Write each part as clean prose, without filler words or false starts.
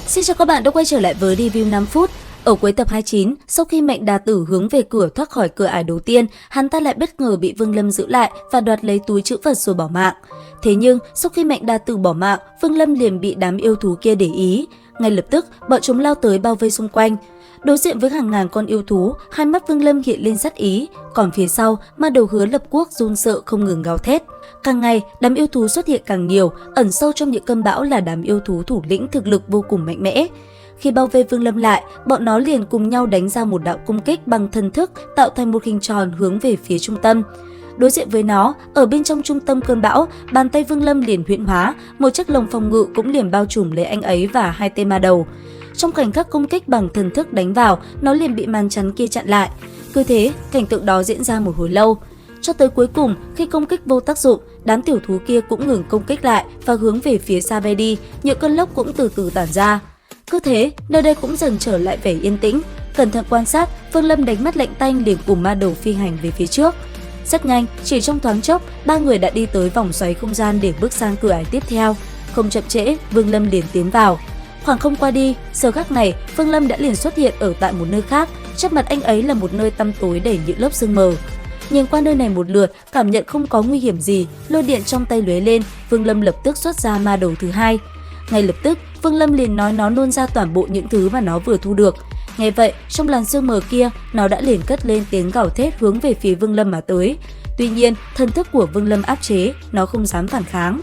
Xin chào các bạn đã quay trở lại với review 5 phút. Ở cuối tập 29, sau khi Mạnh Đà Tử hướng về cửa thoát khỏi cửa ải đầu tiên, hắn ta lại bất ngờ bị Vương Lâm giữ lại và đoạt lấy túi trữ vật rồi bỏ mạng. Thế nhưng, sau khi Mạnh Đà Tử bỏ mạng, Vương Lâm liền bị đám yêu thú kia để ý. Ngay lập tức, bọn chúng lao tới bao vây xung quanh. Đối diện với hàng ngàn con yêu thú, hai mắt Vương Lâm hiện lên sát ý, còn phía sau, ma đầu Hứa Lập Quốc run sợ không ngừng gào thét. Càng ngày, đám yêu thú xuất hiện càng nhiều, ẩn sâu trong những cơn bão là đám yêu thú thủ lĩnh thực lực vô cùng mạnh mẽ. Khi bao vây Vương Lâm lại, bọn nó liền cùng nhau đánh ra một đạo công kích bằng thần thức, tạo thành một hình tròn hướng về phía trung tâm. Đối diện với nó, ở bên trong trung tâm cơn bão, bàn tay Vương Lâm liền huyễn hóa, một chiếc lồng phòng ngự cũng liền bao trùm lấy anh ấy và hai tên ma đầu. Trong khoảnh khắc công kích bằng thần thức đánh vào, nó liền bị màn chắn kia chặn lại. Cứ thế, cảnh tượng đó diễn ra một hồi lâu. Cho tới cuối cùng, khi công kích vô tác dụng, đám tiểu thú kia cũng ngừng công kích lại và hướng về phía xa bay đi, những cơn lốc cũng từ từ tản ra. Cứ thế, nơi đây cũng dần trở lại vẻ yên tĩnh. Cẩn thận quan sát, Vương Lâm đánh mắt lạnh tanh liền cùng ma đầu phi hành về phía trước. Rất nhanh, chỉ trong thoáng chốc, ba người đã đi tới vòng xoáy không gian để bước sang cửa ải tiếp theo. Không chậm trễ, Vương Lâm liền tiến vào. Khoảng không qua đi, giờ khắc này, Vương Lâm đã liền xuất hiện ở tại một nơi khác. Trước mặt anh ấy là một nơi tăm tối đầy những lớp sương mờ. Nhìn qua nơi này một lượt, cảm nhận không có nguy hiểm gì, lôi điện trong tay lóe lên, Vương Lâm lập tức xuất ra ma đầu thứ hai. Ngay lập tức, Vương Lâm liền nói nó nôn ra toàn bộ những thứ mà nó vừa thu được. Nghe vậy, trong làn sương mờ kia, nó đã liền cất lên tiếng gào thét hướng về phía Vương Lâm mà tới. Tuy nhiên, thần thức của Vương Lâm áp chế, nó không dám phản kháng.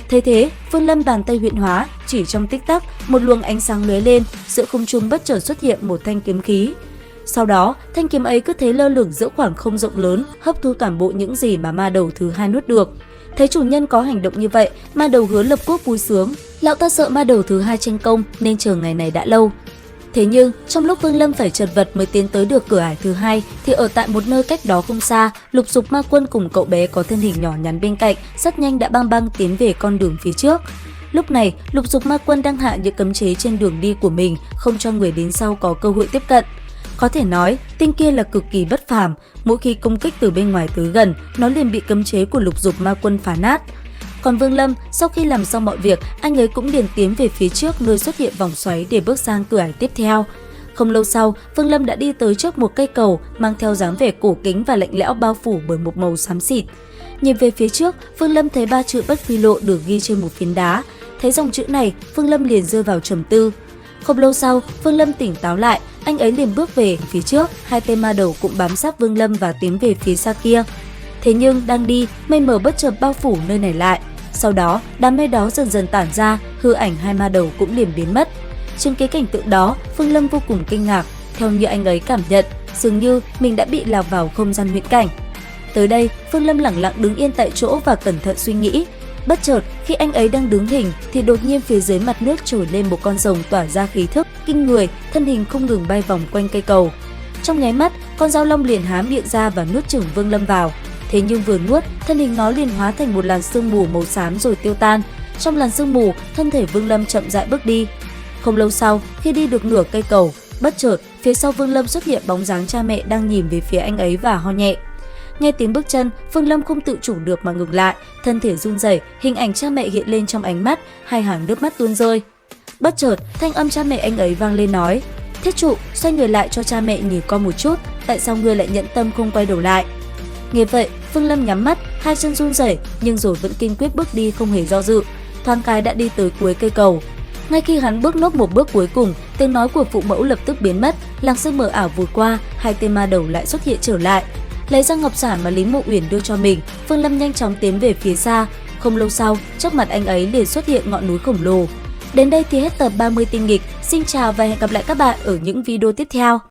Thế thế, Vương Lâm bàn tay huyễn hóa, chỉ trong tích tắc, một luồng ánh sáng lóe lên, giữa không trung bất chợt xuất hiện một thanh kiếm khí. Sau đó, thanh kiếm ấy cứ thế lơ lửng giữa khoảng không rộng lớn, hấp thu toàn bộ những gì mà ma đầu thứ hai nuốt được. Thấy chủ nhân có hành động như vậy, ma đầu Hứa Lập Quốc vui sướng. Lão ta sợ ma đầu thứ hai tranh công nên chờ ngày này đã lâu. Thế nhưng, trong lúc Vương Lâm phải chật vật mới tiến tới được cửa ải thứ hai, thì ở tại một nơi cách đó không xa, Lục Dục Ma Quân cùng cậu bé có thân hình nhỏ nhắn bên cạnh, rất nhanh đã băng băng tiến về con đường phía trước. Lúc này, Lục Dục Ma Quân đang hạ những cấm chế trên đường đi của mình, không cho người đến sau có cơ hội tiếp cận. Có thể nói, tên kia là cực kỳ bất phàm, mỗi khi công kích từ bên ngoài tới gần, nó liền bị cấm chế của Lục Dục Ma Quân phá nát. Còn Vương Lâm, sau khi làm xong mọi việc, anh ấy cũng liền tiến về phía trước nơi xuất hiện vòng xoáy để bước sang cửa ải tiếp theo. Không lâu sau, Vương Lâm đã đi tới trước một cây cầu mang theo dáng vẻ cổ kính và lạnh lẽo bao phủ bởi một màu xám xịt. Nhìn về phía trước, Vương Lâm thấy ba chữ Bất Phi Lộ được ghi trên một phiến đá. Thấy dòng chữ này, Vương Lâm liền rơi vào trầm tư. Không lâu sau, Vương Lâm tỉnh táo lại, anh ấy liền bước về phía trước, hai tên ma đầu cũng bám sát Vương Lâm và tiến về phía xa kia. Thế nhưng đang đi, mây mờ bất chợt bao phủ nơi này lại. Sau đó, đám mây đó dần dần tản ra, hư ảnh hai ma đầu cũng liền biến mất. Chứng kiến cảnh tượng đó, Vương Lâm vô cùng kinh ngạc. Theo như anh ấy cảm nhận, dường như mình đã bị lạc vào không gian huyễn cảnh. Tới đây, Vương Lâm lẳng lặng đứng yên tại chỗ và cẩn thận suy nghĩ. Bất chợt, khi anh ấy đang đứng hình thì đột nhiên phía dưới mặt nước trồi lên một con rồng tỏa ra khí thức kinh người, thân hình không ngừng bay vòng quanh cây cầu. Trong nháy mắt, con dao long liền há miệng ra và nuốt chửng Vương Lâm vào. Thế nhưng vừa nuốt, thân hình nó liền hóa thành một làn sương mù màu xám rồi tiêu tan. Trong làn sương mù, thân thể Vương Lâm chậm rãi bước đi. Không lâu sau, khi đi được nửa cây cầu, bất chợt, phía sau Vương Lâm xuất hiện bóng dáng cha mẹ đang nhìn về phía anh ấy và ho nhẹ. Nghe tiếng bước chân, Vương Lâm không tự chủ được mà ngừng lại, thân thể run rẩy, hình ảnh cha mẹ hiện lên trong ánh mắt, hai hàng nước mắt tuôn rơi. Bất chợt, thanh âm cha mẹ anh ấy vang lên nói: "Thiết trụ, xoay người lại cho cha mẹ nhìn con một chút, tại sao ngươi lại nhẫn tâm không quay đầu lại?" Nghe vậy, Vương Lâm nhắm mắt, hai chân run rẩy, nhưng rồi vẫn kiên quyết bước đi không hề do dự. Thoáng cái đã đi tới cuối cây cầu. Ngay khi hắn bước nốt một bước cuối cùng, tiếng nói của phụ mẫu lập tức biến mất, làn sương mờ ảo vụt qua, hai tên ma đầu lại xuất hiện trở lại. Lấy ra ngọc sản mà Lý Mộ Uyển đưa cho mình, Vương Lâm nhanh chóng tiến về phía xa. Không lâu sau, trước mặt anh ấy liền xuất hiện ngọn núi khổng lồ. Đến đây thì hết tập 30 tinh nghịch. Xin chào và hẹn gặp lại các bạn ở những video tiếp theo.